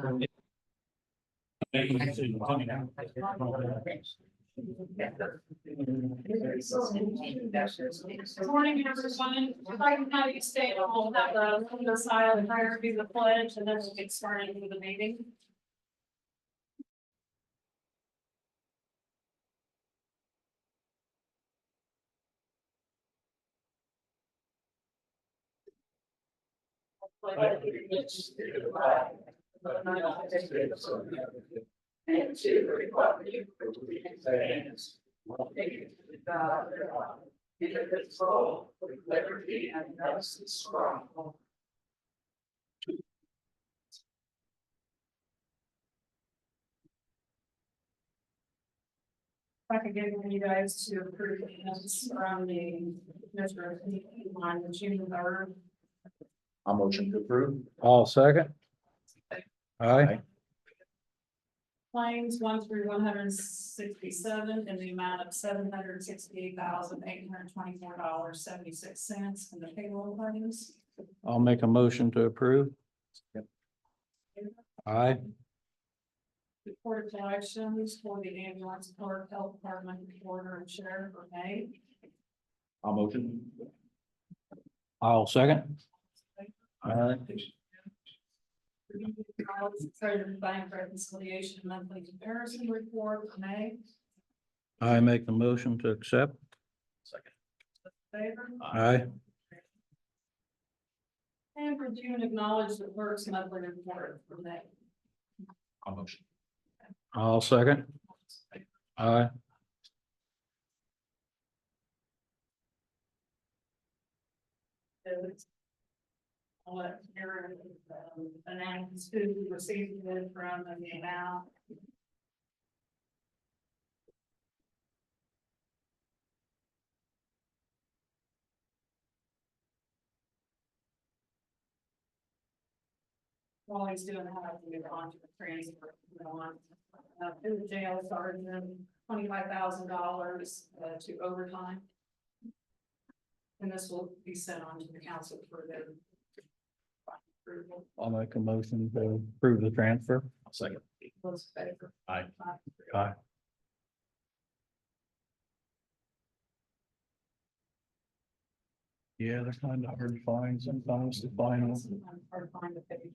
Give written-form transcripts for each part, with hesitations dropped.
Good morning, everyone. If I can have you stay on, we'll have the silent prayer be the pledge, and then we'll get started with the meeting. And to the republic for which it stands, one nation under God, indivisible, with liberty and justice for all. If I could get you guys to approve the minutes from the Mr. on June 3rd. I'll motion to approve. All second. Aye. Claims 1 through 167 in the amount of $768,824.76 in the payroll claims. I'll make a motion to approve. Aye. Report of collections for the ambulance, clerk, health department, recorder, and sheriff for May. I'll motion. I'll second. Aye. Treasury bank reconciliation monthly comparison report for May. I make the motion to accept. Second. Favor? Aye. And for June, acknowledge the clerk's monthly report for May. I'll motion. I'll second. Aye. I'll let Aaron announce who received it from and the amount. While he's doing that, I can move on to the transfer. In the jail sergeant, $25,000 to overtime. And this will be sent on to the council for their approval. I'll make a motion to approve the transfer. I'll second. Those in favor? Aye. Aye. Yeah, they're kind of hard to find sometimes to find them. Sometimes hard to find the page.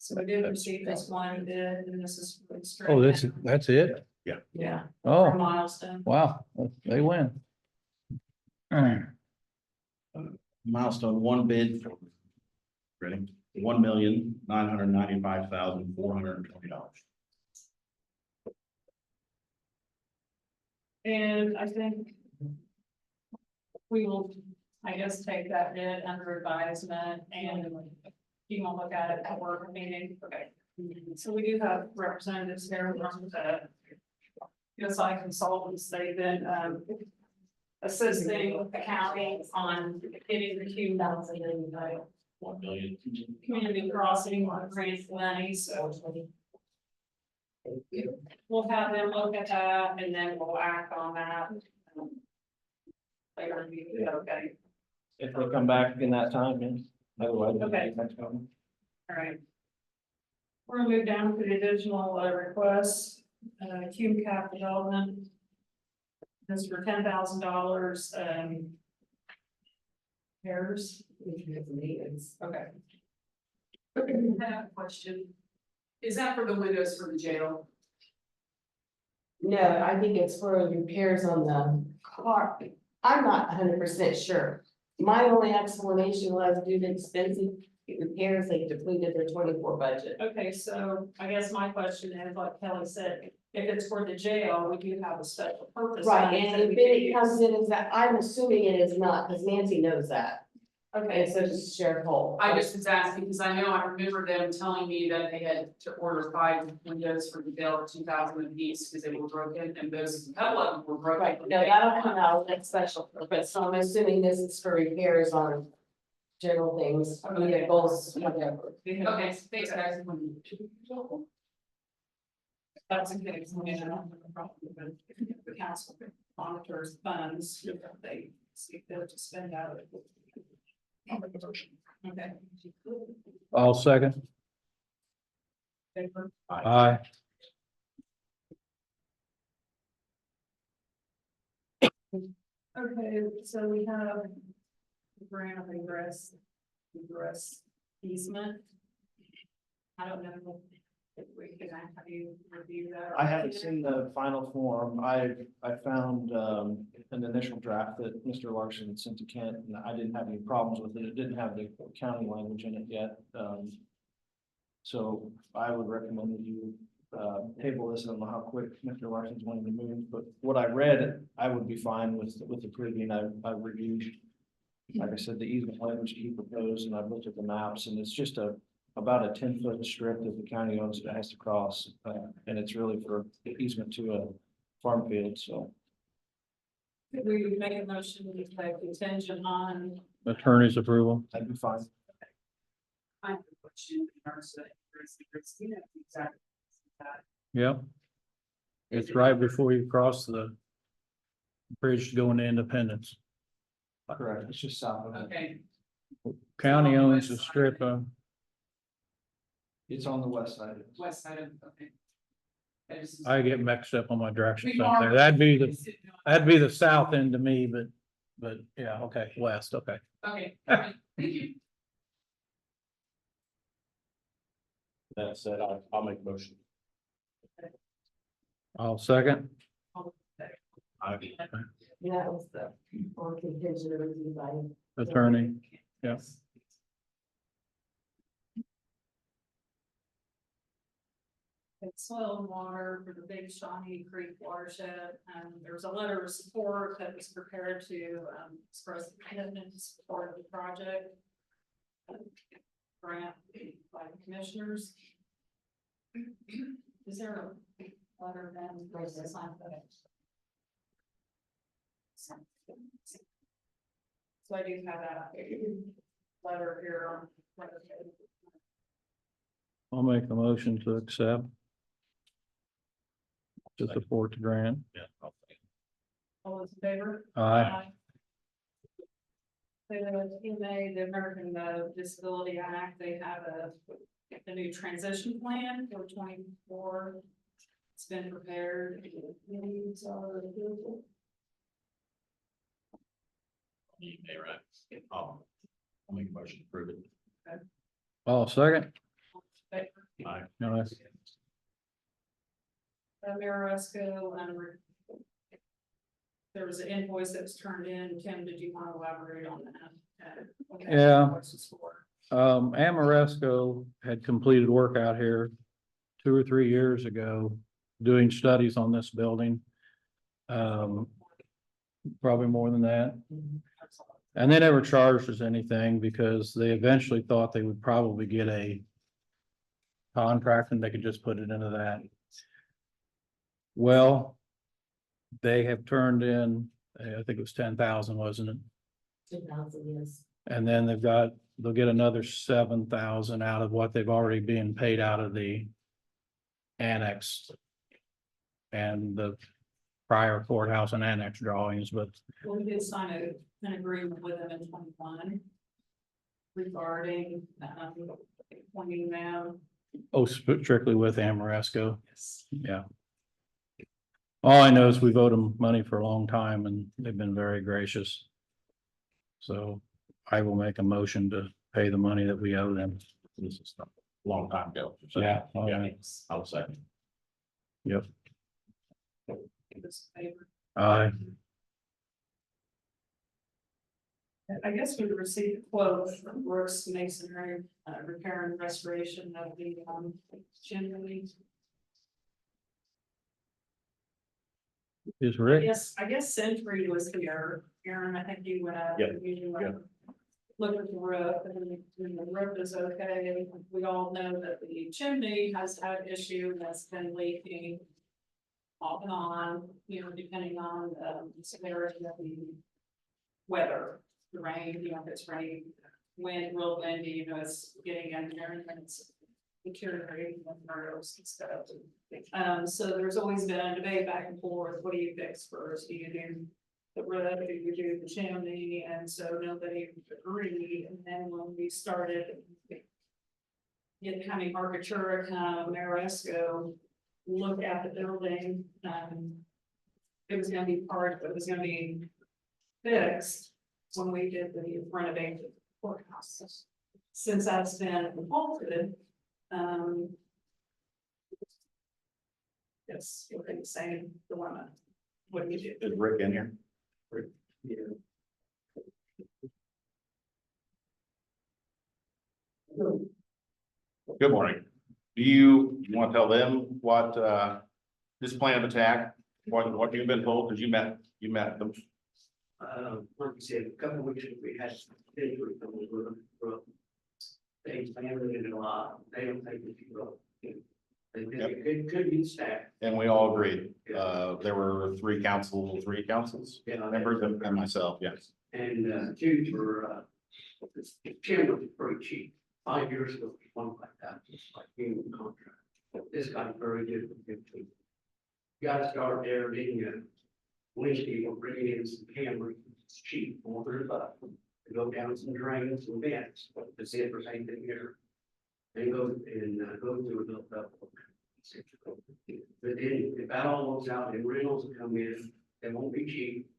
So we did receive this one bid, and this is. Oh, that's it? Yeah, Oh, milestone. wow, they win. Milestone one bid for. Ready? $1,995,420. And I think we will, I guess, take that bid under advisement and you want to look at it at work meeting. Okay. So we do have representatives here from the USI consultants. They've been assisting the county on getting the Q1 $1 million. community crossing grant money, so we'll have them look at that and then we'll act on that. Later, okay, If they come back in that time, yes. Otherwise. Okay. all right. We're gonna move down to the additional requests, Cume Cap Development. This is for $10,000, pairs. Okay. I have a question. Is that for the windows for the jail? No, I think it's for repairs on the car. I'm not 100% sure. My only explanation was due to expensive repairs, they depleted their 24 budget. Okay, so I guess my question is, like Kelly said, if it's for the jail, we do have a special purpose. Right, fund and that if we can it use. comes in as that, I'm assuming it is not, because Nancy knows that, Okay, and so does Sheriff Hole. I just was asking because I know I remember them telling me that they had to order 5 windows for the jail, 2,000 apiece because they were broken and those, a couple of them were broken. Right, no, that'll come out, that's special purpose, so I'm assuming this is for repairs on general things, vehicles, whatever. Okay, thanks guys. that's a good explanation. The council monitors funds, they see fit to spend out of it. I'll make a motion. Okay. I'll second. Favor? Aye. Okay, so we have grant of egress easement. I don't know if we can, have you review that? I haven't seen the final form. I found an initial draft that Mr. Larson had sent to Kent, and I didn't have any problems with it. It didn't have the county language in it yet. So I would recommend that you table this. I don't know how quick Mr. Larson's wanting to move, but what I read, I would be fine with approving. I reviewed, like I said, the easement language he proposed, and I've looked at the maps, and it's just about a 10-foot strip that the county owns that has to cross, and it's really for easement to a farm field, so. Could we make a motion with like contingent on, Attorney's approval. That'd be fine. I have a question in regards to Christina, exactly. Yep. It's right before you cross the bridge to go into Independence. Correct. It's just south of it. Okay, County owns the strip of, It's on the west side. west side of, okay. I get mixed up on my directions We up are- there. That'd be the south end to me, but yeah, okay, west, okay. Okay, all right, thank you. That said, I'll make a motion. I'll second. I, That was the, on contingent of review by. Attorney. Yeah. it's soil and water for the Big Shawnee Creek watershed? There's a letter of support that was prepared to, express commitment to support the project. Grant by the commissioners. Is there a letter then? Where's the sign for it? So I do have that letter here on. I'll make a motion to accept. To support the grant. yeah, I'll say. All those in favor? Aye. The TMA, the American Disability Act, they have a new transition plan for 24. It's been prepared. Needs our approval. You may, right? I'll make a motion to approve it. I'll second. Aye. No, Ameresco, there was an invoice that was turned in. Tim, did you want to elaborate on that? What that Yeah. invoice is for? Amoresco had completed work out here 2 or 3 years ago, doing studies on this building. Probably more than that. And they never charged us anything because they eventually thought they would probably get a contract and they could just put it into that. Well, they have turned in, I think it was 10,000, wasn't it? 2000, yes. And then they'll get another 7,000 out of what they've already been paid out of the annex. And the prior courthouse and annex drawings, but We did sign an agreement with them in 21. Regarding, appointing them. strictly with Amoresco. Yeah. All I know is we've owed them money for a long time and they've been very gracious. So I will make a motion to pay the money that we owe them. This is a long time ago. So, Yeah. Yeah, I'll second. Yep. This favor. Aye. I guess we received a quote from Brooks Masonry, repair and restoration of the, chimney. Is Rick? I guess Century was here, Aaron, I think you went out. Yeah, You yeah. Look at the roof, and the roof is okay, we all know that the chimney has had issue that's been leaking. Off and on, depending on the severity of the weather, the rain, if it's raining, wind, real windy, it's getting in there and it's deteriorating the murals and stuff. So there's always been a debate back and forth, what do you fix first? Do you do the roof, we would do the chimney, and so nobody agreed, and then when we started. Get County Architecture, Maresco, look at the building, it was gonna be it was gonna be fixed when we did the renovation of the courthouse. Since that's been halted, it's within the same dilemma. What do you do? Is Rick in here? Good morning. Do you want to tell them what, this plan of attack, what you've been told, because you met them? Like you said, a couple of weeks ago, we had some injury from the roof. They handled it a lot, they don't think it's rough. It could be staff. And we all agreed. There were three councils members and myself, yes. And two for, the chairman was pretty cheap. 5 years ago, one like that, just like union contract. This got very good. Got to start there, being Wednesday, we're bringing in some cameras, it's cheap, $400 to go down some drains and vents, but the same for same thing here. And go through a built up. But then if that all works out and rentals will come in, they won't be cheap.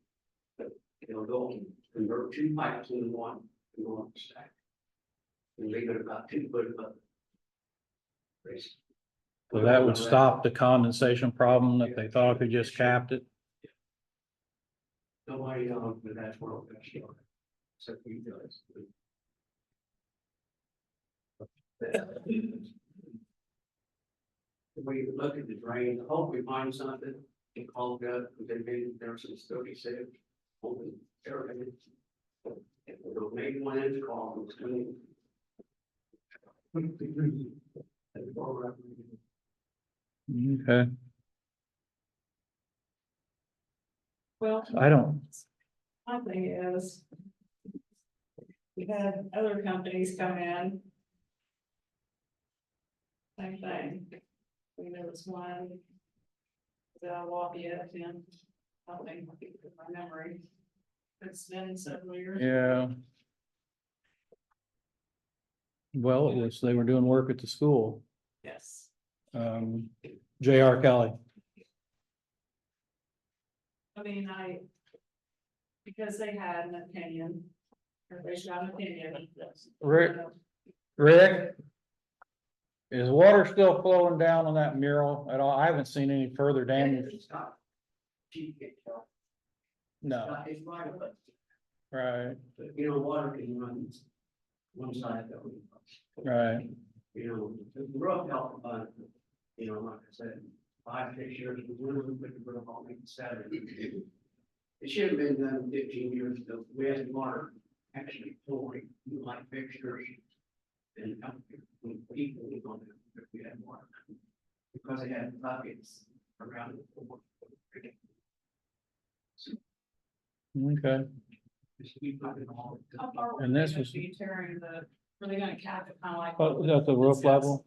But they'll go and convert 2 pipes into one and go up the stack. And leave it about 2 foot above. So that would stop the condensation problem that they thought they just capped it. Nobody knows, but that's where we're gonna start. Except you guys. If we look at the drain, hope we find something, and call it up, because they've been there since 36. Open everything. If we don't make one inch call, it's gonna. Okay, Well, I don't, my thing is. We had other companies come in. Same thing. There was one. Lafayette, and I think, my memory. It's been several years. yeah. Well, it was, they were doing work at the school, Yes. J.R. Kelly. I mean, because they had an opinion, or they got an opinion. Rick, Rick? Is water still flowing down on that mural at all? I haven't seen any further damage. It's not cheap, No, it's right, but right, you know, water can run one side of it. right. You know, the rough help, you know, like I said, 5, 6 years, we really put the roof on, make it 7. It should have been done 15 years ago. We had water actually pouring, like fixtures. And people were going to, if we had water. Because they had buckets around the floor. Okay, Just keep putting all the- How far And were this they was- gonna be tearing were they gonna cap it kind of like? oh, is that the roof level?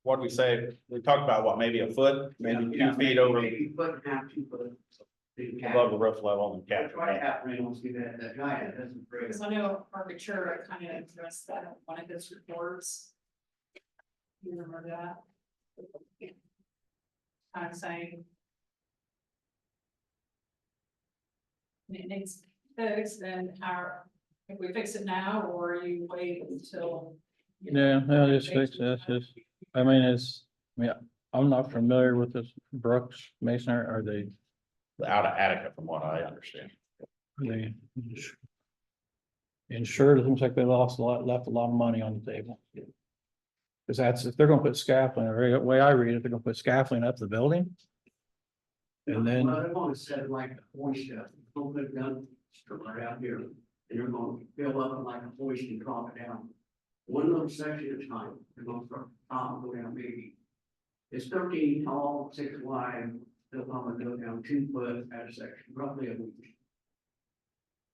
What did we say? We talked about what, maybe a foot, maybe 2 feet over Maybe 1.5, 2 foot. above the roof level and cap. Try to have Reynolds do that guy, that doesn't break. Because I know Architecture kind of addressed that in one of his reports. You remember that? Kind of saying. It needs fixed, then if we fix it now, or you wait until. Yeah, no, just fix it, that's just, I mean, I'm not familiar with this Brooks Masonry, are they Out of Attica, from what I understand. insured? It seems like they left a lot of money on the table. Cause that's, if they're gonna put scaffolding, the way I read it, they're gonna put scaffolding up the building. And then, Well, they're gonna set it like a hoist up, don't put it down, right out here, and they're gonna fill up like a hoist and drop it down. One little section at a time, they're gonna start, go down maybe. It's 13 tall, 6 wide, they'll probably go down 2 foot at a section, roughly a week.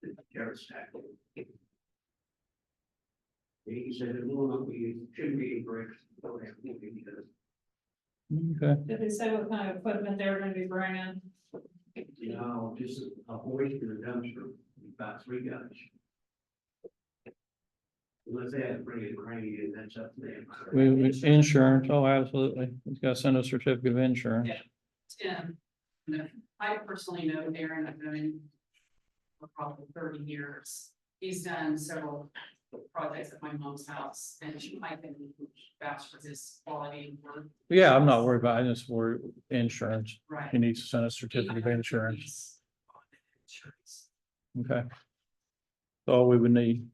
The carrot stack. He said it will not be, shouldn't be bricks, don't have to be because okay, Did they say what kind of equipment they were gonna be bringing? You know, just a hoist in a dumpster, about 3 guys. Unless they had to bring a crane in, that's up to them. Insurance, oh, absolutely. He's got to send a certificate of insurance. Yeah. And I personally know Darren, I've known him for probably 30 years. He's done several projects at my mom's house, and I can vouch for his quality of work. Yeah, I'm not worried about it. I just worry insurance. Right. He needs to send a certificate of insurance. Insurance. Okay. That's all we would need.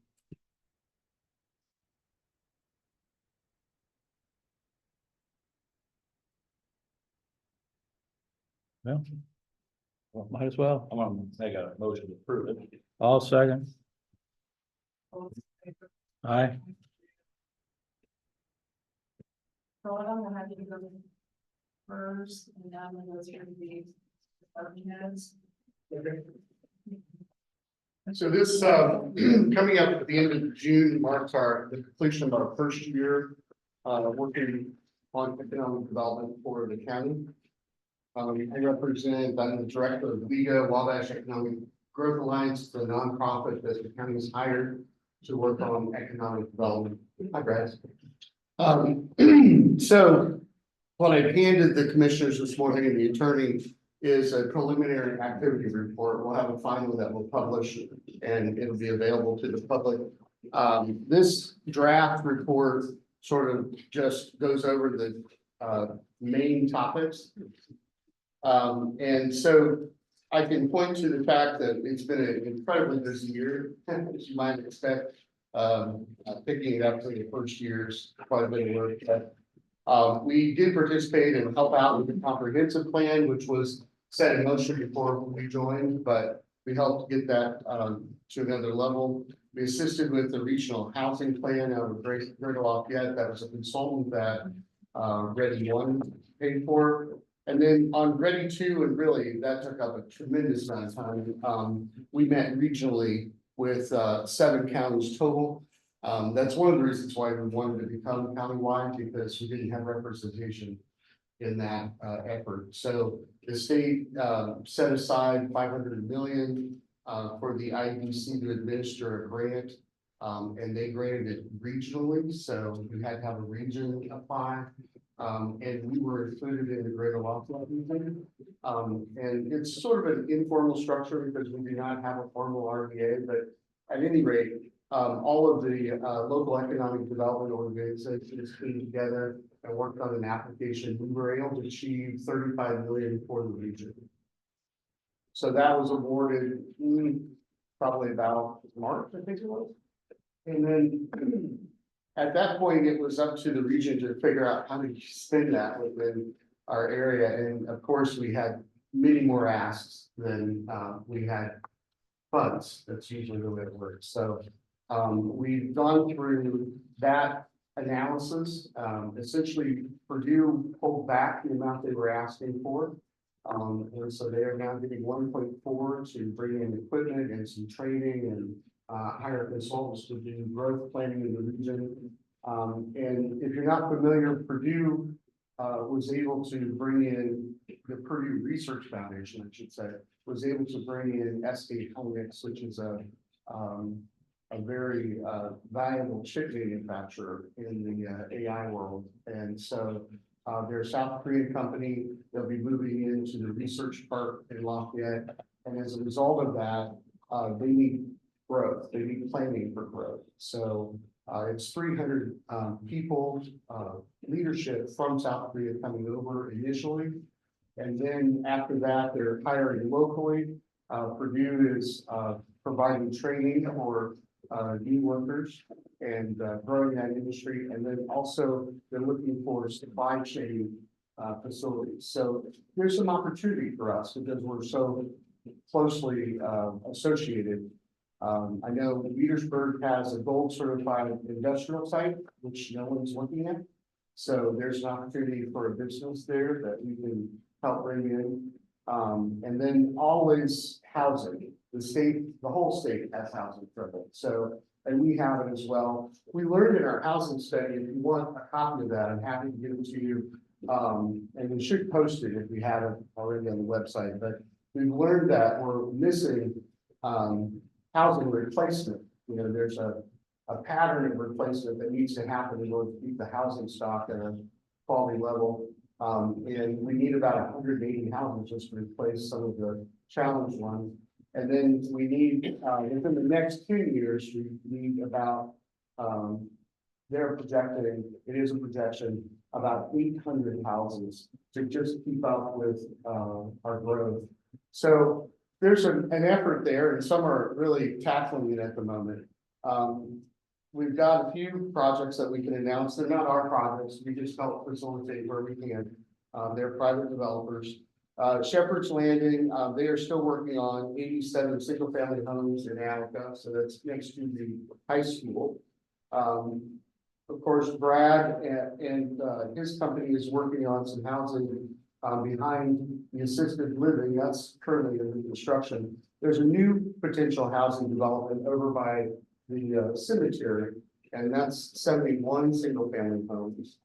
Well, might as well. I'm gonna make a motion to approve it. All second. Aye. So I'm gonna have you go first, and then I'm gonna go through the department heads. So this, coming up at the end of June marks the completion of our first year, working on economic development for the county. I represent, I'm the director of LEGA, Wabash Economic Growth Alliance, the nonprofit that the county has hired to work on economic development. Hi, Brad. So what I've handed the commissioners this morning and the attorney is a preliminary activity report. We'll have a final that we'll publish and it'll be available to the public. This draft report sort of just goes over the main topics. And so I can point to the fact that it's been an incredibly busy year, as you might expect. Picking it up for the first year's quite a bit of work. But, we did participate and help out with the comprehensive plan, which was set in motion before we joined, but we helped get that to another level. We assisted with the regional housing plan out of Greater Lafayette. That was a consultant that Ready One paid for. And then on Ready Two, and really that took up a tremendous amount of time. We met regionally with 7 counties total. That's one of the reasons why we wanted to become countywide, because we didn't have representation in that effort. So the state set aside 500 million for the IDC to administer a grant. And they granted it regionally, so we had to have a region apply. And we were included in the Greater Lafayette region. And it's sort of an informal structure because we do not have a formal RBA, but at any rate, all of the local economic development organizations came together and worked on an application. We were able to achieve 35 million for the region. So that was awarded probably about March, I think it was. And then at that point, it was up to the region to figure out how to spend that within our area. And of course, we had many more asks than we had funds. That's usually the way it works. So we've gone through that analysis. Essentially, Purdue pulled back the amount they were asking for. And so they are now getting 1.4 to bring in equipment and some training and hire consultants to do growth planning in the region. And if you're not familiar, Purdue was able to bring in the Purdue Research Foundation, I should say, was able to bring in SK Hynix, which is a very valuable chip manufacturer in the AI world. And so they're a South Korean company. They'll be moving into the research park in Lafayette. And as a result of that, they need growth. They need planning for growth. So it's 300 people, leadership from South Korea coming over initially. And then after that, they're hiring locally. Purdue is providing training for new workers and growing that industry. And then also they're looking for supply chain facilities. So there's some opportunity for us because we're so closely associated. I know Petersburg has a gold certified industrial site, which no one's looking at. So there's an opportunity for a business there that we can help bring in. And then always housing. The whole state has housing trouble. So, and we have it as well. We learned in our housing study, if you want a copy of that, I'm happy to give it to you. And we should post it if we haven't already on the website, but we've learned that we're missing, housing replacement. You know, there's a pattern of replacement that needs to happen in order to keep the housing stock at a quality level. And we need about 180 houses just to replace some of the challenged ones. And then we need, within the next 2 years, we need about, they're projecting, it is a projection, about 800 houses to just keep up with, our growth. So there's an effort there, and some are really tackling it at the moment. We've got a few projects that we can announce. They're not our projects. We just help facilitate where we can. They're private developers. Shepherd's Landing, they are still working on 87 single-family homes in Attica, so that's next to the high school. Of course, Brad and his company is working on some housing behind the assisted living. That's currently in construction. There's a new potential housing development over by the cemetery, and that's 71 single-family homes.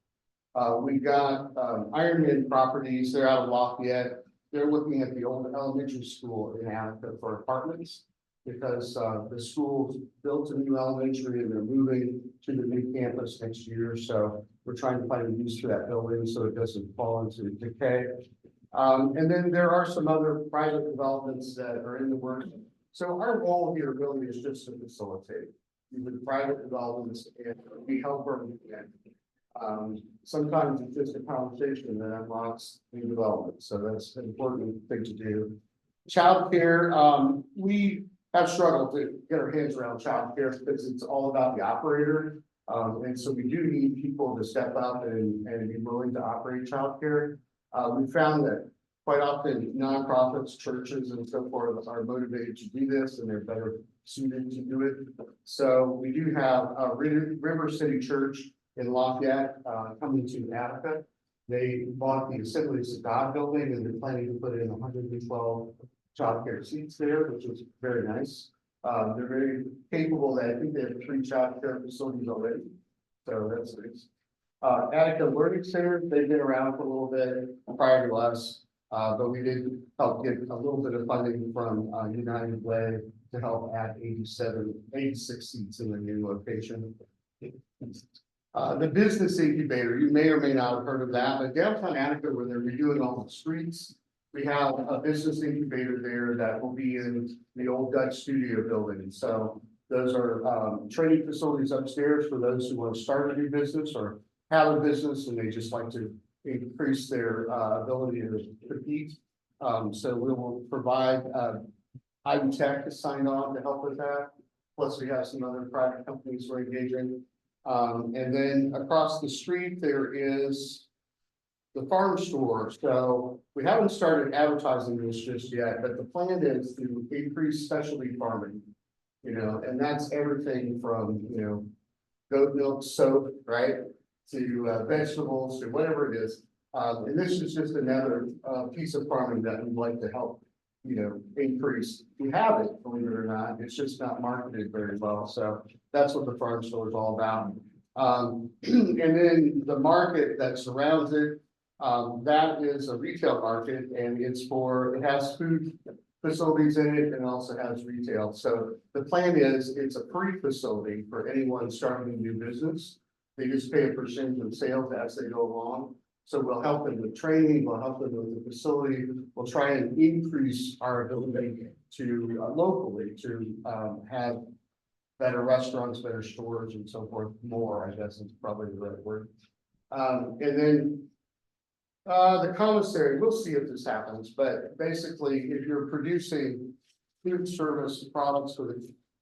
We've got Ironman Properties. They're out of Lafayette. They're looking at the old elementary school in Attica for apartments because the school's built a new elementary and they're moving to the new campus next year. So we're trying to find a use for that building so it doesn't fall into decay. And then there are some other private developments that are in the works. So our role here really is just to facilitate with private developments, and we help where we can. Sometimes it's just a conversation that unlocks new development, so that's an important thing to do. Childcare, we have struggled to get our hands around childcare because it's all about the operator. And so we do need people to step up and be willing to operate childcare. We found that quite often nonprofits, churches and so forth are motivated to do this and they're better suited to do it. So we do have River City Church in Lafayette coming to Attica. They bought the Assemblies of God building and they're planning to put in 112 childcare seats there, which is very nice. They're very capable. I think they have 3 childcare facilities already. So that's nice. Attica Learning Center, they've been around for a little bit prior to us. But we did help get a little bit of funding from United Way to help add 86 seats in the new location. The business incubator, you may or may not have heard of that, but downtown Attica, where they're redoing all the streets, we have a business incubator there that will be in the old Dutch studio building. So those are training facilities upstairs for those who want to start a new business or have a business and they just like to increase their ability to compete. So we will provide IUTech is signed on to help with that. Plus we have some other private companies we're engaging. And then across the street, there is the farm store. So we haven't started advertising this just yet, but the plan is to increase specialty farming, you know, and that's everything from, you know, goat milk, soap, right, to vegetables, to whatever it is. And this is just another piece of farming that we'd like to help, you know, increase. We have it, believe it or not, it's just not marketed very well. So that's what the farm store is all about. And then the market that surrounds it, that is a retail market and it has food facilities in it and also has retail. So the plan is it's a free facility for anyone starting a new business. They just pay a percentage of sales as they go along. So we'll help them with training, we'll help them with the facility. We'll try and increase our ability to locally to have better restaurants, better stores and so forth, more, I guess is probably the right word. And then the commissary, we'll see if this happens, but basically if you're producing food service products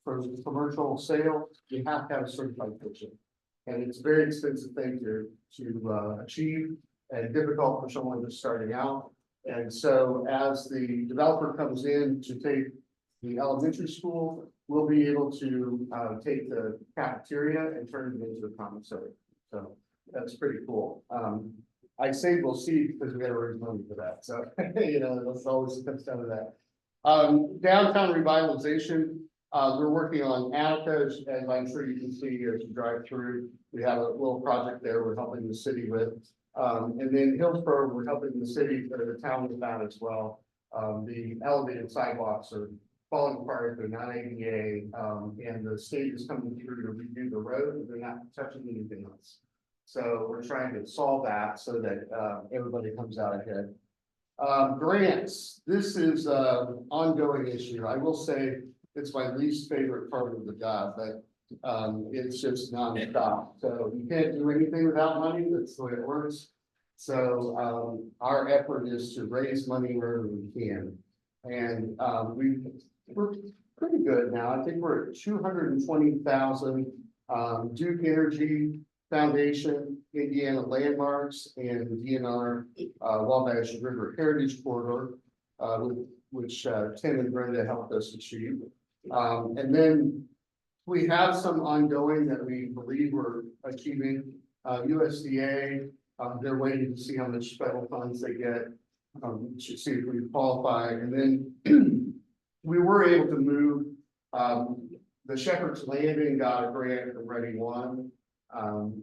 for commercial sale, you have to have a certified kitchen. And it's a very expensive thing to achieve and difficult for someone just starting out. And so as the developer comes in to take the elementary school, we'll be able to take the cafeteria and turn it into a commissary. So that's pretty cool. I say we'll see because we got to raise money for that. So, you know, that's always comes down to that. Downtown revitalization. We're working on Attica, as I'm sure you can see as you drive through. We have a little project there we're helping the city with. And then Hillsborough, we're helping the city or the town with that as well. the elevated sidewalks are falling apart, they're not ADA, and the state is coming through to redo the road, they're not touching anything else. So we're trying to solve that so that, everybody comes out ahead. Grants, this is an ongoing issue. I will say it's my least favorite part of the job, but it's just nonstop. So you can't do anything without money. That's the way it works. So our effort is to raise money wherever we can. And we're pretty good now. I think we're at 220,000. Duke Energy Foundation, Indiana Landmarks, and DNR Wabash River Heritage Corridor, which Tim and Brenda helped us achieve. And then we have some ongoing that we believe we're achieving. USDA, they're waiting to see how much federal funds they get. To see if we qualify. And then we were able to move, the Shepherd's Landing got a grant from Ready One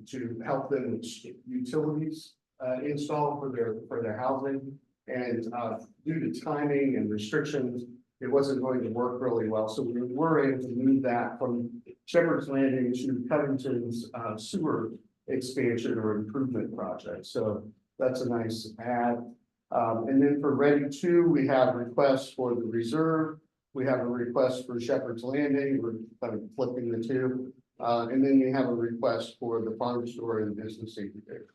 to help them with utilities installed for their housing. And due to timing and restrictions, it wasn't going to work really well. So we were able to move that from Shepherd's Landing to Covington's sewer expansion or improvement project. So that's a nice add. And then for Ready Two, we have requests for the reserve. We have a request for Shepherd's Landing. We're kind of flipping the two. And then you have a request for the farm store and business incubator.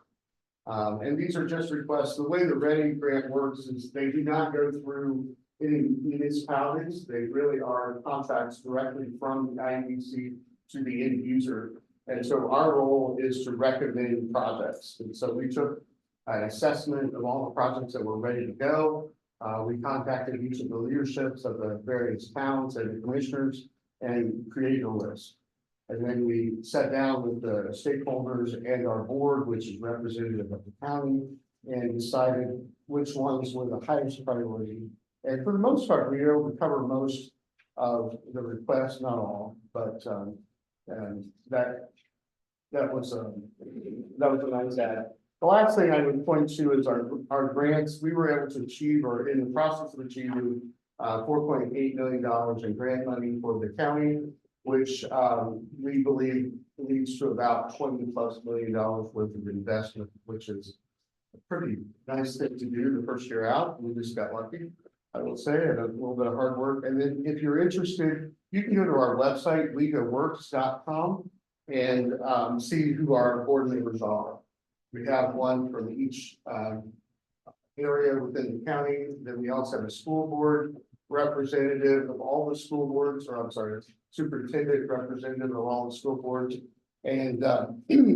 And these are just requests. The way the Ready grant works is they do not go through any municipalities. They really are contracts directly from the IEDC to the end user. And so our role is to recommend projects. And so we took an assessment of all the projects that were ready to go. We contacted each of the leaderships of the various towns and the commissioners and created a list. And then we sat down with the stakeholders and our board, which is representative of the county, and decided which ones were the highest priority. And for the most part, we were able to cover most of the requests, not all, but and that was a nice add. The last thing I would point to is our grants. We were able to achieve, or in the process of achieving, $4.8 million in grant money for the county, which we believe leads to about $20+ million worth of investment, which is a pretty nice thing to do the first year out. We just got lucky, I will say, and a little bit of hard work. And then if you're interested, you can go to our website, legaworks.com, and see who our board members are. We have one from each area within the county. Then we also have a school board representative of all the school boards, or I'm sorry, superintendent representative of all the school boards. And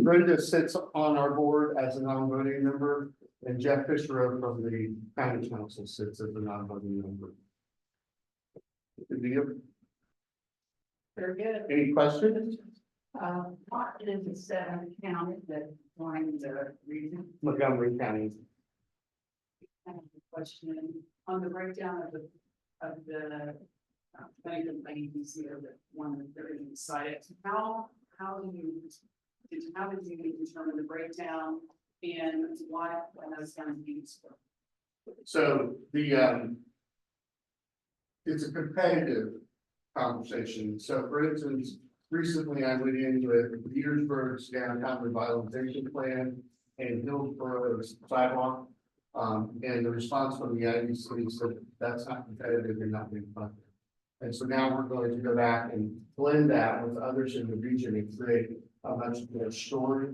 Brenda sits on our board as a non-voting member, and Jeff Fisher from the county council sits as a non-voting member. Very good. Any questions? What is the 7 counties that joined the region? Montgomery County. I have a question on the breakdown of the IEDC, or the one that they're decided. How did you determine the breakdown, and what those funds used for? So the it's a competitive conversation. So for instance, recently I went in with Petersburg's downtown revitalization plan and Hillsboro's sidewalk. And the response from the IEDC said that's not competitive and not being funded. And so now we're going to go back and blend that with others in the region and create a much more story.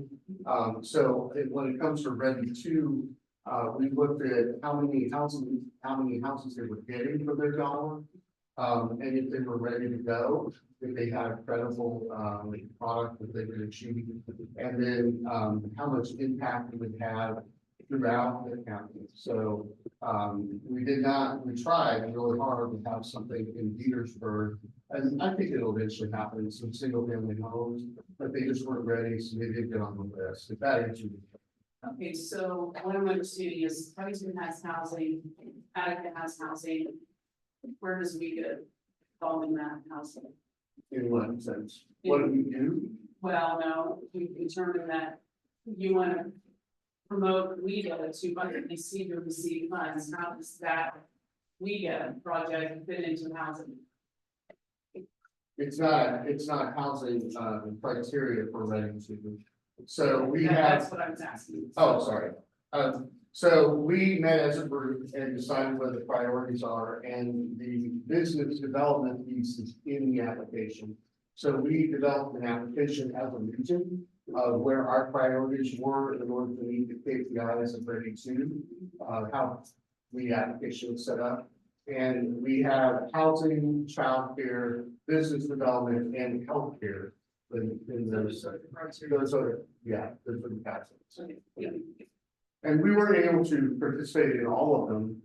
So when it comes to Ready Two, we looked at how many houses they were getting for their dollar. And if they were ready to go, if they had a credible product that they could achieve, and then how much impact it would have throughout the county. So we tried really hard to have something in Petersburg, and I think it'll eventually happen, some single family homes, but they just weren't ready, so they didn't get on the list. If that answers. Okay, so what I'm understanding is Covington has housing, Attica has housing. Where does we get fall in that housing? In one sense, what do we do? Well, no, we determined that you want to promote WEDA to receive funds. How does that weekend project fit into housing? It's not housing, criteria for renting to. So we have. That's what I was asking. Oh, sorry. So we met as a group and decided what the priorities are, and the business development piece is in the application. So we developed an application as a region of where our priorities were in order to meet the KPIs of Ready to, how the application was set up. And we have housing, childcare, business development, and healthcare in those are, yeah, those are the categories. And we weren't able to participate in all of them.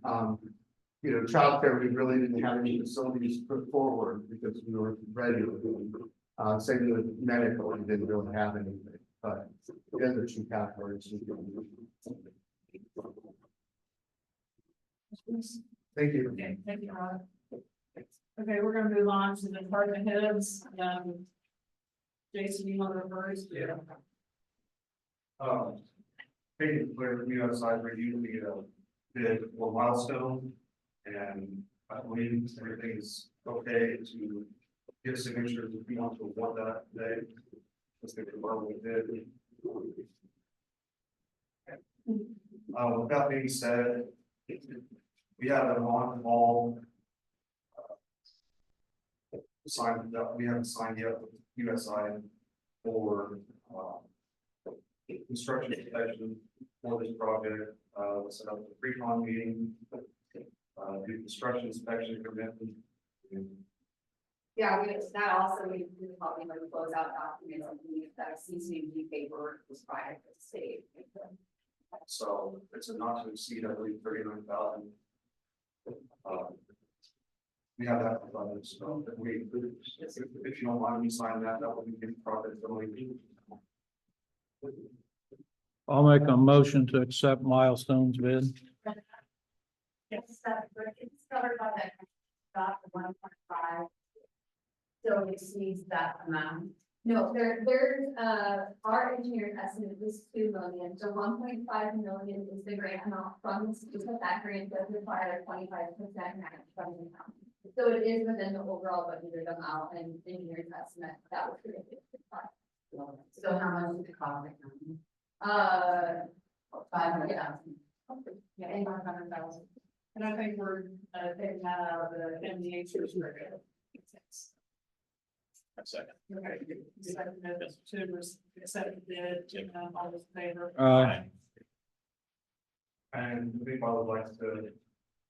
You know, childcare, we really didn't have any facilities put forward because we were ready to do them. Same with medical, we didn't really have anything, but the other two categories. Thank you. Okay, thank you, Rod. Okay, we're gonna move on to the department heads. Jason, you want to refer us? Yeah. Making it clear, we outside review the bid for milestone. And I believe everything is okay to get signatures if you want to award that today. Let's get the work we did. With that being said, we have an on-call sign that we haven't signed yet with USI for construction inspection for this project. We'll set up a pre-con meeting, do construction inspection commitment. Yeah, that also, we probably like close out documents and leave that CCD paperwork was prior to the state. So it's a not to exceed, I believe, 39,000. We have that funded, so if we, if you don't mind me signing that, that would be the project going. I'll make a motion to accept Milestone's bid. It's covered by that, got the 1.5. So it exceeds that amount. No, there's, our engineer's estimate is 2 million, so 1.5 million is the grant amount from, because that grant does require a 25% match from the county. So it is within the overall budgeted amount and engineer's estimate that was predicted. So how much did it cost? 500,000. Yeah, 500,000. And I think we're taking that out of the MDH restricted. Second. Okay, second, to accept the bid, all those in favor? And I think I would like to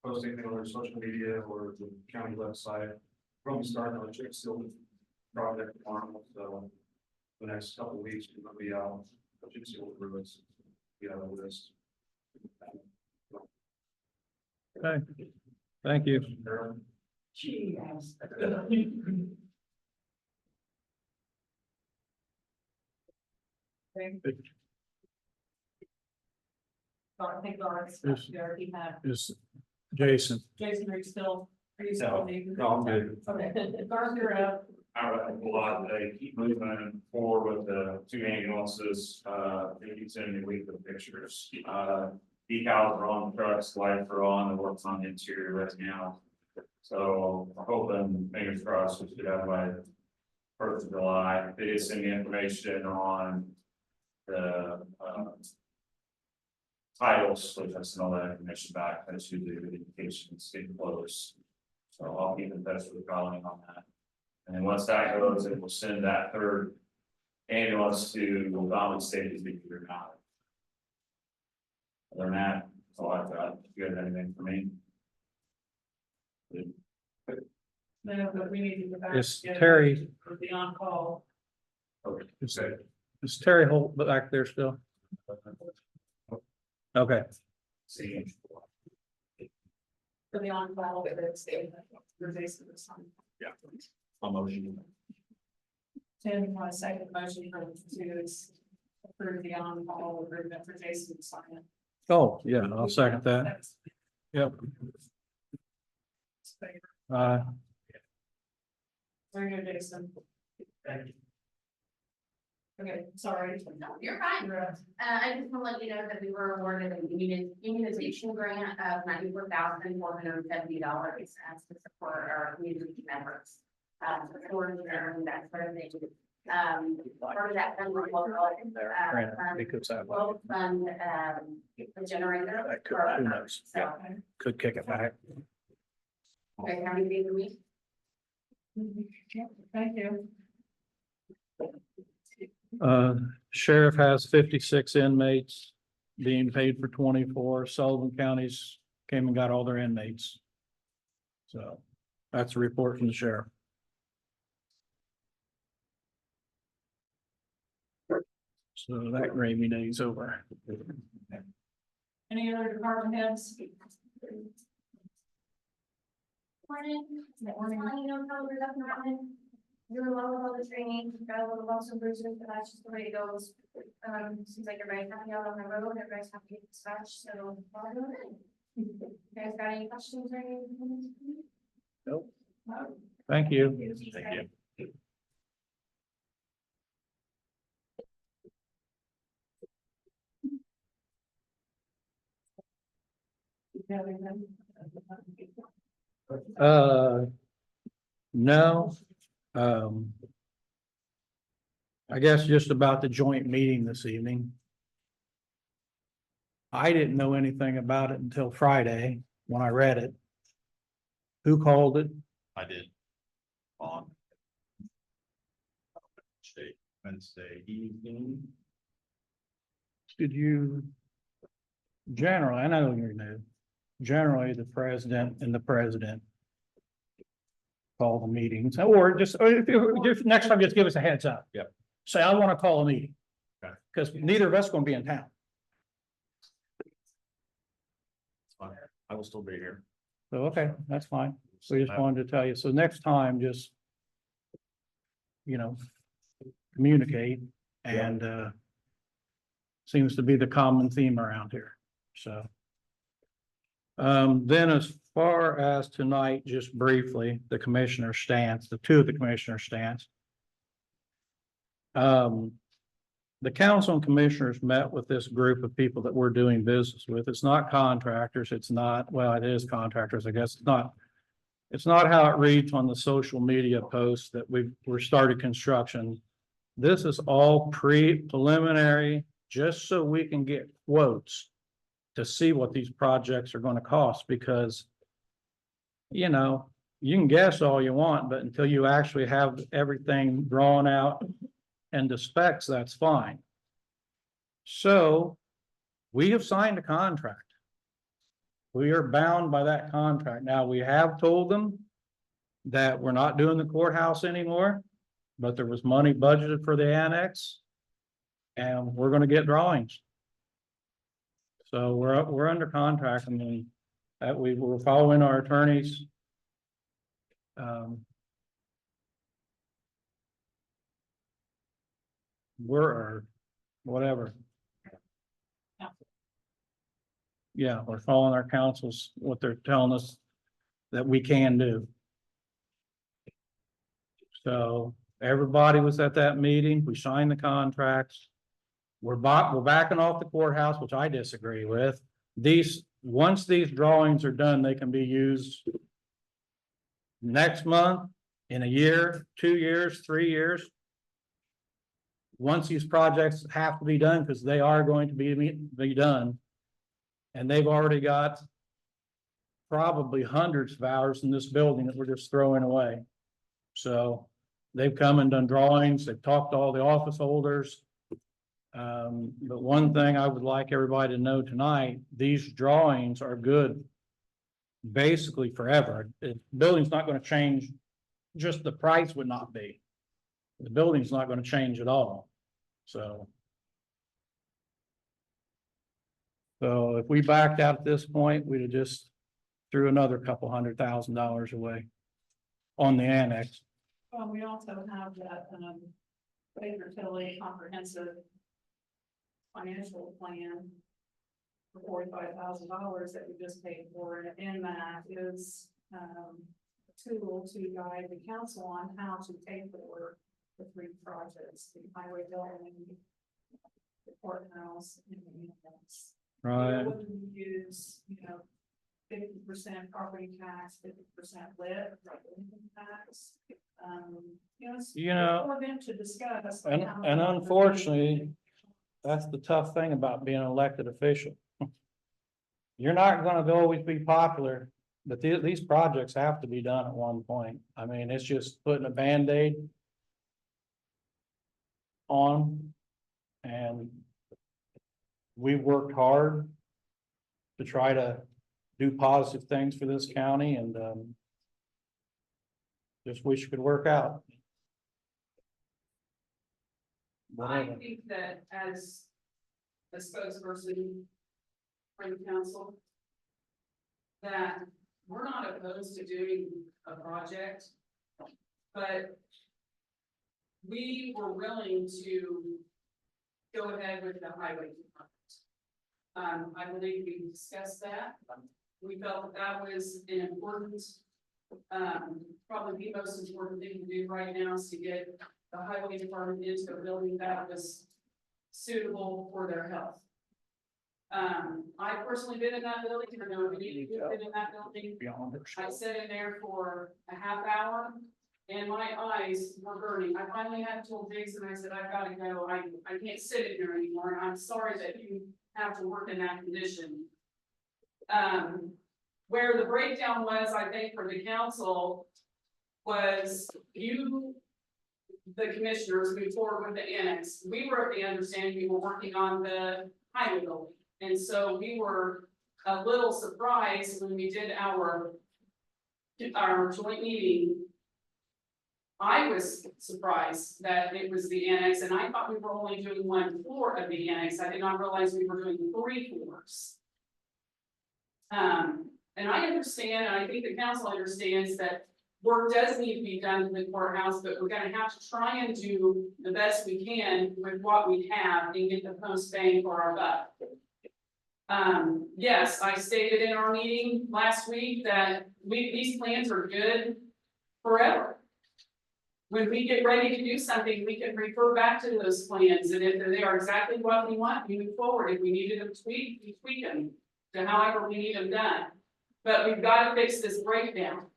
post anything on our social media or the county website. Probably starting on a chip seal project tomorrow, so the next couple of weeks, we're gonna be out, chip seal roads, we have a list. Okay, thank you. Cheers. I think Lawrence, you already have, Is Jason. Jason, are you still? Leaving? No, I'm good. Okay, Garth, you're up. All right, a lot, they keep moving forward with the 2 ambulances, they keep sending me weekly pictures. Decals are on the trucks, lights are on, the work's on the interior right now. So I'm hoping, fingers crossed, we should have by 1st of July. They did send me information on the titles, which I sent all that information back, that's usually the indications getting close. So I'll keep in touch with Colleen on that. And then once that goes, it will send that 3rd ambulance to Obama State to be figured out. Other than that, that's all I've got. If you guys have anything for me? No, but we need to go back. Is together Terry- For the on-call. Okay. Is Terry Holt back there still? Okay, See you. For the on-call, it's the base of the sun. Yeah. I'll motion. Tim, you want to second the motion for to approve the on-call agreement for Jason to sign? oh, yeah, I'll second that. Yep. Very good, Jason. Thank you. Okay, sorry. No, you're fine. I just want to let you know that we were awarded a immunization grant of $94,470 as to support our community members. For that sort of thing. Part of that fund will Because that will fund, the generator. That could- for our who park. knows? So, could kick it back. okay, how many days a week? Thank you. Sheriff has 56 inmates being paid for 24. Sullivan counties came and got all their inmates. So that's a report from the sheriff. So that rainy day's over. Any other department heads? Morning. Morning. You know, how we're up and running. Doing well with all the training, got a little lost and bruises, but that's just the way it goes. Seems like everybody's happy out on the road, everybody's happy to dispatch, so. All doing it. You guys got any questions or anything? Nope. Thank you. Thank you. No. I guess just about the joint meeting this evening. I didn't know anything about it until Friday when I read it. Who called it? I did. On. Wednesday evening. Did you? Generally, I know you're new. Generally, the president and the president call the meetings, or if next time, just give us a heads up. Yep. Say, I want to call a meeting. Okay. Because neither of us are going to be in town. It's fine. I will still be here. So, okay, that's fine. We just wanted to tell you. So next time, just, communicate and, seems to be the common theme around here. So. Then as far as tonight, just briefly, the commissioner stance, the two of the commissioner stance. The council and commissioners met with this group of people that we're doing business with. It's not contractors. It's not, well, it is contractors, I guess. It's not how it reads on the social media posts that we're started construction. This is all preliminary, just so we can get quotes to see what these projects are going to cost, because you can guess all you want, but until you actually have everything drawn out and the specs, that's fine. So we have signed a contract. We are bound by that contract. Now, we have told them that we're not doing the courthouse anymore, but there was money budgeted for the annex, and we're going to get drawings. So we're under contract. I mean, that we're following our attorneys. Or whatever. Yeah, we're following our counsels, what they're telling us that we can do. So everybody was at that meeting. We signed the contracts. We're backing off the courthouse, which I disagree with. Once these drawings are done, they can be used next month, in a year, 2 years, 3 years. Once these projects have to be done, because they are going to be done. And they've already got probably hundreds of hours in this building that we're just throwing away. So they've come and done drawings. They've talked to all the office holders. But one thing I would like everybody to know tonight, these drawings are good basically forever. The building's not going to change, just the price would not be. The building's not going to change at all. So if we backed out at this point, we'd have just threw another couple $100,000 away on the annex. We also have that, Baker Tilly comprehensive financial plan for $45,000 that we just paid for, and in that is, a tool to guide the council on how to pay for the three projects, the highway building, the courthouse, and the ambulance. You know, Right, whether we use, 50% property tax, 50% lit, like income tax. It's You know, for them to discuss. and- how and much unfortunately, that's the tough thing about being an elected official. You're not gonna always be popular, but these projects have to be done at one point. I mean, it's just putting a Band-Aid on. And we worked hard to try to do positive things for this county and, just wish it could work out. I Whatever. think that as a spokesperson for the council, that we're not opposed to doing a project, but we were willing to go ahead with the highway department. I believe we discussed that. We felt that that was an important, probably the most important thing to do right now is to get the highway department into a building that was suitable for their health. I personally been in that building, I know many of you have been in that building. I sat in there for a half hour and my eyes were burning. I finally had told Jason, I said, I've gotta go. I can't sit in here anymore. And I'm sorry that you have to work in that condition. Where the breakdown was, I think, for the council was you, the commissioners, moved forward with the annex. We were of the understanding we were working on the highway building. And so we were a little surprised when we did our joint meeting. I was surprised that it was the annex, and I thought we were only doing 1 floor of the annex. I did not realize we were doing 3 floors. And I understand, and I think the council understands that work does need to be done in the courthouse, but we're gonna have to try and do the best we can with what we have and get the most bang for our buck. Yes, I stated in our meeting last week that these plans are good forever. When we get ready to do something, we can refer back to those plans, and if they are exactly what we want, we move forward. If we needed them tweaked, we tweak them to however we need them done. But we've got to fix this breakdown.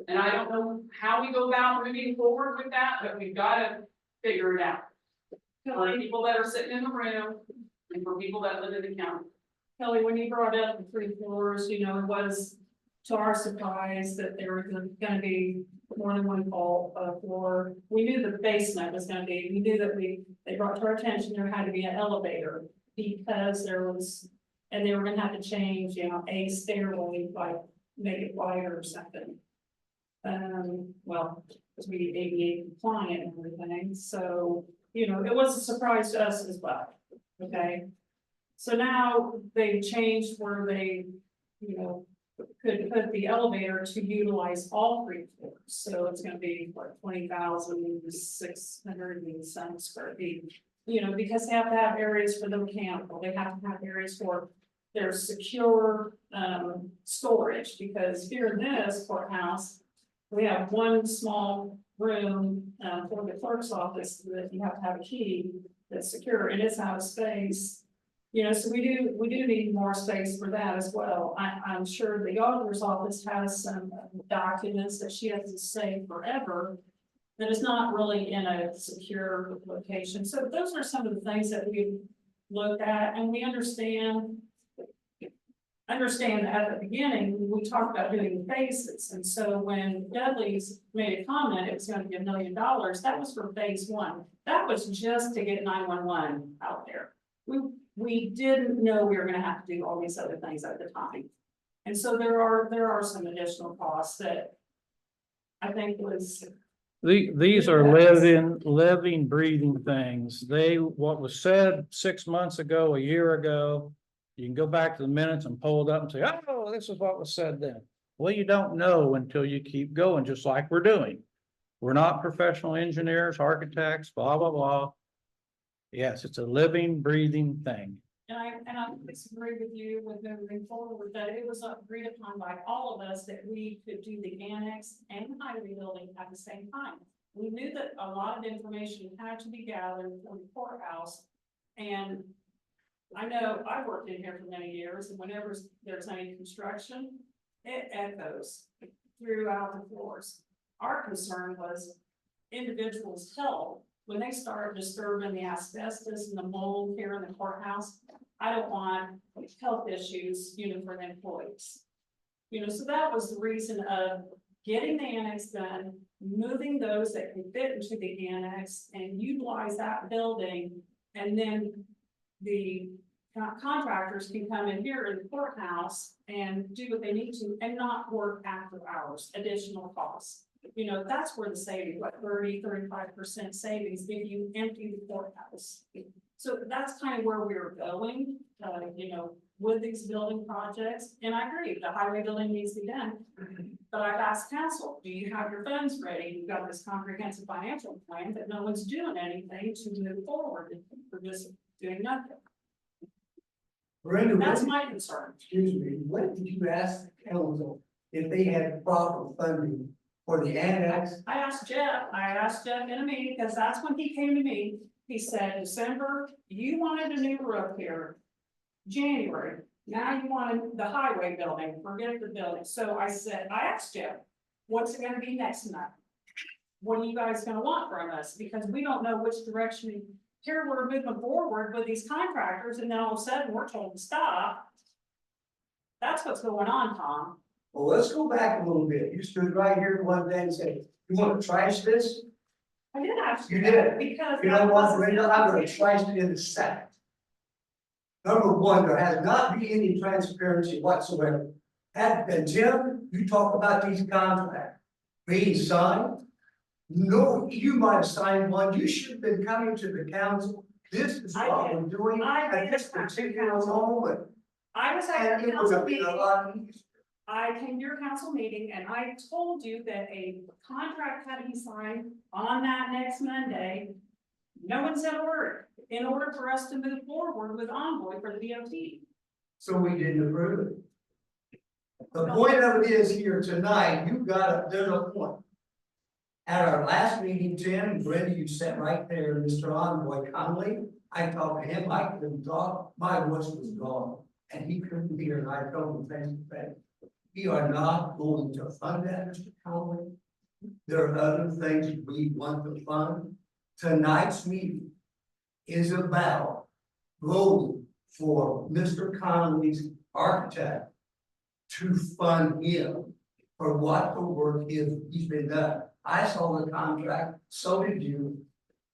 And I don't know how we go about moving forward with that, but we've got to figure it out. For people that are sitting in the room and for people that live in the county. Kelly, when you brought up the 3 floors, it was to our surprise that there was gonna be more than 1 floor. We knew the basement was gonna be, we knew that they brought to our attention there had to be an elevator because there was, and they were gonna have to change, a stairway, like make it wider or something. Well, to be ADA compliant and everything, so, it was a surprise to us as well, okay? So now they've changed where they, could put the elevator to utilize all 3 floors. So it's gonna be what, 20,600 and some square feet. Because they have to have areas for the mechanical, they have to have areas for their secure storage, because here in this courthouse, we have 1 small room for the clerk's office that you have to have a key that's secure, and it's out of space. So we do need more space for that as well. I'm sure the auditor's office has some documents that she has to save forever that is not really in a secure location. So those are some of the things that we looked at, and we understand at the beginning, we talked about doing phases. And so when Dudley's made a comment, it was going to be $1 million. That was for phase 1. That was just to get 911 out there. We didn't know we were gonna have to do all these other things at the time. And so there are some additional costs that I think was. These are living, breathing things. What was said 6 months ago, a year ago, you can go back to the minutes and pull it up and say, oh, this is what was said then. Well, you don't know until you keep going, just like we're doing. We're not professional engineers, architects, blah, blah, blah. Yes, it's a living, breathing thing. And I disagree with you with moving forward, that it was agreed upon by all of us that we could do the annex and the highway building at the same time. we knew that a lot of information had to be gathered from the courthouse. And I know I worked in here for many years, and whenever there's any construction, it echoes throughout the floors. Our concern was individuals' health, when they start disturbing the asbestos and the mold here in the courthouse. I don't want health issues, for the employees. So that was the reason of getting the annex done, moving those that can fit into the annex and utilize that building. And then the contractors can come in here in the courthouse and do what they need to and not work after hours, additional costs. That's where the savings, like 30–35% savings if you empty the courthouse. So that's kind of where we were going, with these building projects. And I agree, the highway building needs to be done. But I've asked council, do you have your funds ready? You've got this comprehensive financial plan, but no one's doing anything to move forward. We're just doing nothing. Brenda, That's my concern. excuse me, when did you ask the council if they had proper funding for the annex? I asked Jeff in a meeting, because that's when he came to me. He said, December, you wanted a new roof here. January, now you wanted the highway building, forget the building. So I asked Jeff, what's it gonna be next month? What are you guys gonna want from us? Because we don't know which direction. Here we're moving forward with these contractors, and then all of a sudden we're told to stop. That's what's going on, Tom. Well, let's go back a little bit. You stood right here one day and said, you want to trash this? I did ask You you did. that, because. You know what, Brenda, I'm gonna trash it in a second. Number one, there has not been any transparency whatsoever. And Jim, you talk about these contracts being signed. No, you might have signed one. You should have been coming to the council. This is what we're doing at this particular moment. I was at And your it would council have been a meeting. lot easier. I came to your council meeting and I told you that a contract had to be signed on that next Monday. No one said a word in order for us to move forward with Envoy for the DOT. So we didn't approve it. The point of it is here tonight, there's a point. At our last meeting, Tim, Brenda, you sat right there, Mr. Envoy Conley. I talked to him, I couldn't talk, my voice was gone, and he couldn't hear, and I told him face to face. We are not going to fund that, Mr. Conley. There are other things we want to fund. Tonight's meeting is about voting for Mr. Conley's architect to fund him for what the work is he's been done. I saw the contract, so did you,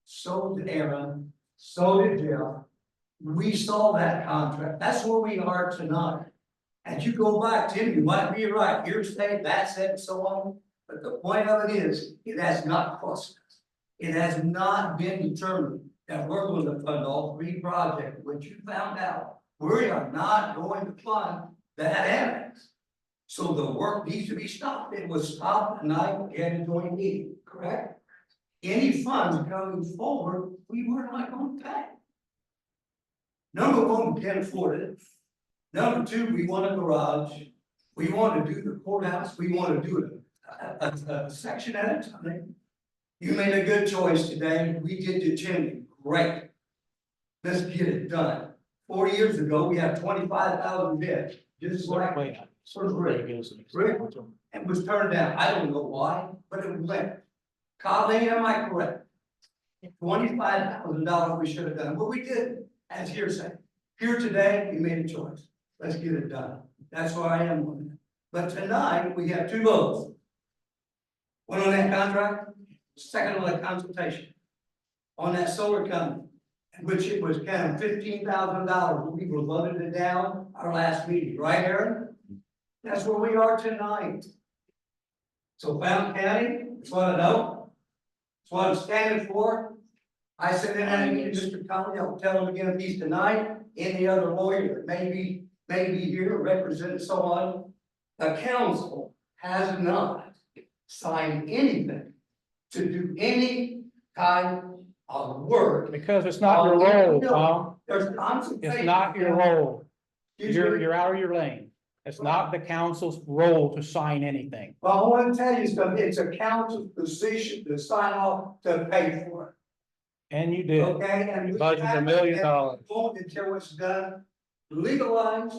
so did Aaron, so did Jeff. We saw that contract. That's where we are tonight. And you go back, Tim, you might be right. Here's state, that said, and so on. But the point of it is, it has not cost us. It has not been determined that we're going to fund all three projects, which you found out. We are not going to fund that annex. So the work needs to be stopped. It was stopped tonight at a joint meeting, correct? Any funds coming forward, we were not going to pay. Number one, we can't afford it. Number two, we want a garage. We want to do the courthouse. We want to do it a section at a time. You made a good choice today. We did the chimney. Great. Let's get it done. 4 years ago, we had 25,000 bids, just like Rick. It was turned down. I don't know why, but it went. Colleen, am I correct? $25,000 we should have done, but we did, as hearsay. Here today, we made a choice. Let's get it done. That's where I am on it. But tonight, we have two votes. One on that contract, second on the consultation. On that solar company, which it was kind of $15,000. We were voted it down our last meeting, right, Aaron? That's where we are tonight. So Fountain County, that's what I know. That's what I'm standing for. I said in that meeting, Mr. Conley, I'll tell him again if he's tonight, any other lawyer that may be here, represent so on. The council has not signed anything to do any type of work. Because it's not your role, Tom. There's consultation. It's not your role. Excuse me? You're out of your lane. It's not the council's role to sign anything. Well, I want to tell you something, it's a council's position to sign off to pay for And you it, did. okay? And we Budget $1 haven't million. yet voted Until it's done, legalized,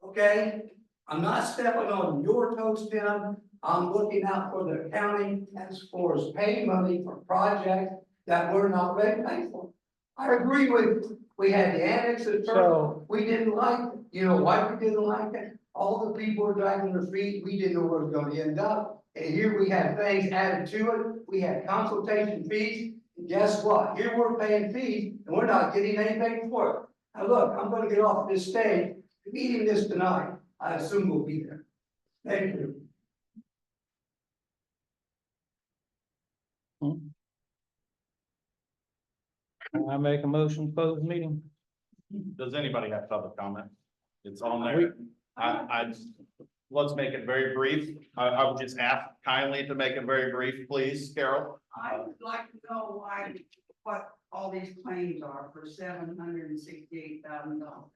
okay? I'm not stepping on your toes, Tim, I'm looking out for the county as far as paying money for projects that we're not ready to pay for. I agree with, we had the annex at So- first, we didn't like it, you know why we didn't like it? All the people were dragging their feet, we didn't know where it was gonna end up, and here we had things added to it, we had consultation fees. And guess what, here we're paying fees, and we're not getting anything for it. Now, look, I'm gonna get off this stage, meeting this tonight, I assume we'll be there. Thank you. I make a motion, to close the meeting. Does anybody have public comment? It's on there. Let's make it very brief. I would just ask kindly to make it very brief, please, Carol. I would like to know why, what all these claims are for $768,000.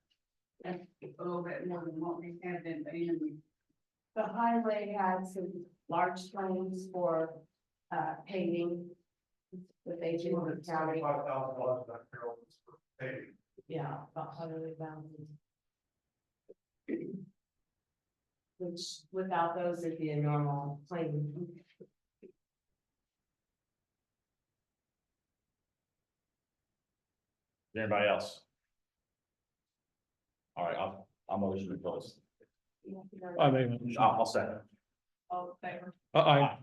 That's a little bit more than what we have been paying. The highway had some large claims for, paving. That they did with the county, $5,000 that Carol was for paying. yeah, about 100,000. Which without those, it'd be a normal claim. Anybody else? All right, I'll motion to close. I make a motion. I'll second. All in favor? Aye.